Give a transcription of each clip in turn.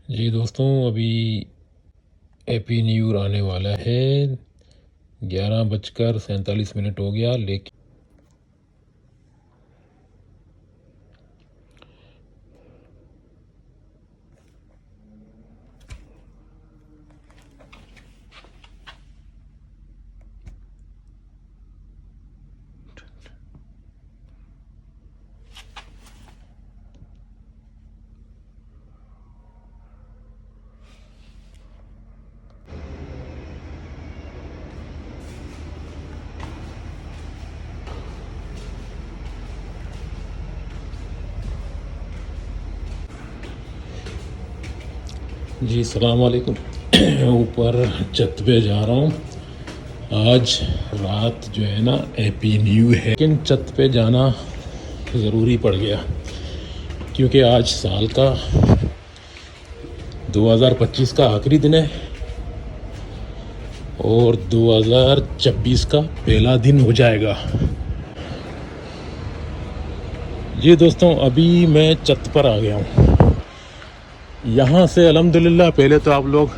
जी दोस्तों, अभी happy new year आने वाला है। 11:47 हो गया, लेकिन जी सलाम वालेकुम। ऊपर छत पे जा रहा हूँ। आज रात जो है ना हैप्पी न्यू है, लेकिन छत पे जाना ज़रूरी पड़ गया क्योंकि आज साल का 2025 का आखिरी दिन है और 2026 का पहला दिन हो जाएगा। जी दोस्तों, अभी मैं छत पर आ गया हूँ। यहाँ से अल्हम्दुलिल्लाह, पहले तो आप लोग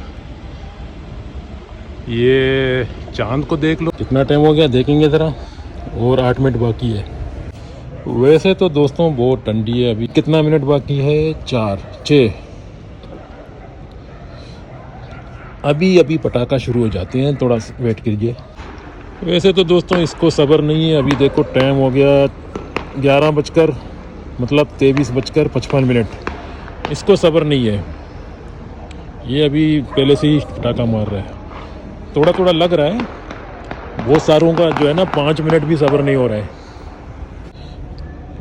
ये चांद को देख लो। कितना टाइम हो गया देखेंगे ज़रा, और 8 मिनट बाकी है। वैसे तो दोस्तों बहुत ठंडी है। अभी कितना मिनट बाकी है? 4 6। अभी पटाखा शुरू हो जाते हैं, थोड़ा वेट कीजिए। वैसे तो दोस्तों इसको सब्र नहीं है। अभी देखो टाइम हो गया 11 बजकर मतलब 23:55। इसको सब्र नहीं है, ये अभी पहले से ही पटाखा मार रहा है। थोड़ा थोड़ा लग रहा है, बहुत सारों का जो है ना 5 मिनट भी सब्र नहीं हो रहा है।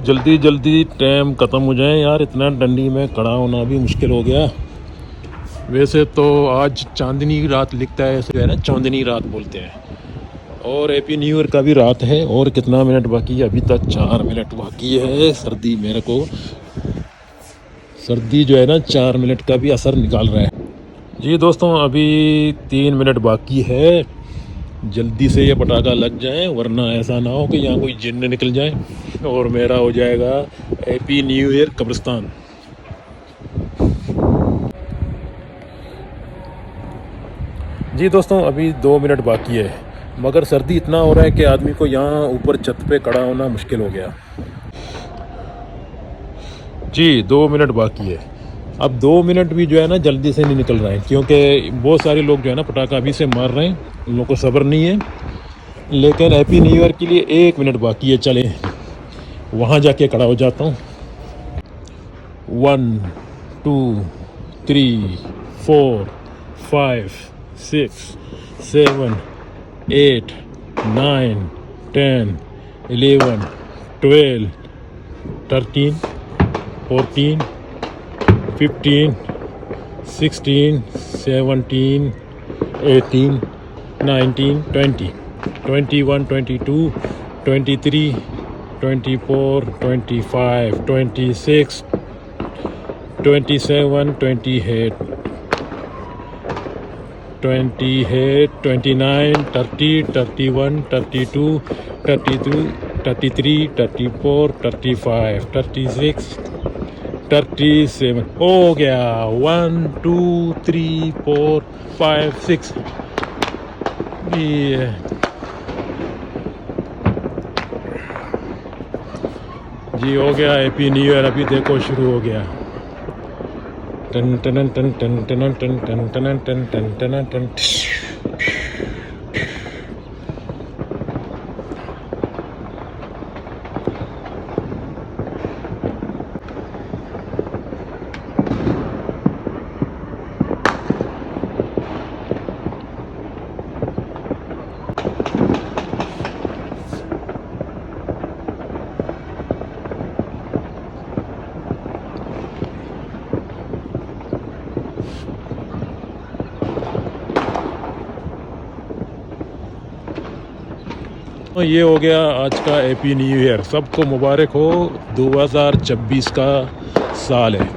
जल्दी जल्दी टाइम ख़त्म हो जाए यार, इतना ठंडी में खड़ा होना भी मुश्किल हो गया। वैसे तो आज चांदनी रात लिखता है, ऐसे है ना, चांदनी रात बोलते हैं। और हैप्पी न्यू ईयर का भी रात है। और कितना मिनट बाकी है? अभी तक 4 मिनट बाकी है। सर्दी जो है ना 4 मिनट का भी असर निकाल रहा है। जी दोस्तों, अभी 3 मिनट बाकी है। जल्दी से ये पटाखा लग जाए, वरना ऐसा ना हो कि यहाँ कोई जिन्न निकल जाए और मेरा हो जाएगा हैप्पी न्यू ईयर कब्रिस्तान। जी दोस्तों, अभी 2 मिनट बाकी है, मगर सर्दी इतना हो रहा है कि आदमी को यहाँ ऊपर छत पे खड़ा होना मुश्किल हो गया। जी 2 मिनट बाकी है। अब 2 मिनट भी जो है ना जल्दी से नहीं निकल रहा है, क्योंकि बहुत सारे लोग जो है ना पटाखा अभी से मार रहे हैं, उन लोगों को सब्र नहीं है। लेकिन हैप्पी न्यू ईयर के लिए 1 मिनट बाकी है। चले वहाँ जाके खड़ा हो जाता हूँ। 1 2 3 4 5 6 7 8 9 10 11 12 13 14 15 16 17 18 19 20 21 22 23 24 25 26 27 28 28 29 30 31 32 33 33 34 35 36 37 हो गया। 1 2 3 4 5 6 जी हो गया हैप्पी न्यू ईयर। अभी देखो शुरू हो गया। टन टन टन टन टन टन टन टन टन टन टन टन। तो ये हो गया आज का हैप्पी न्यू ईयर। सबको मुबारक हो। 2026 का साल है।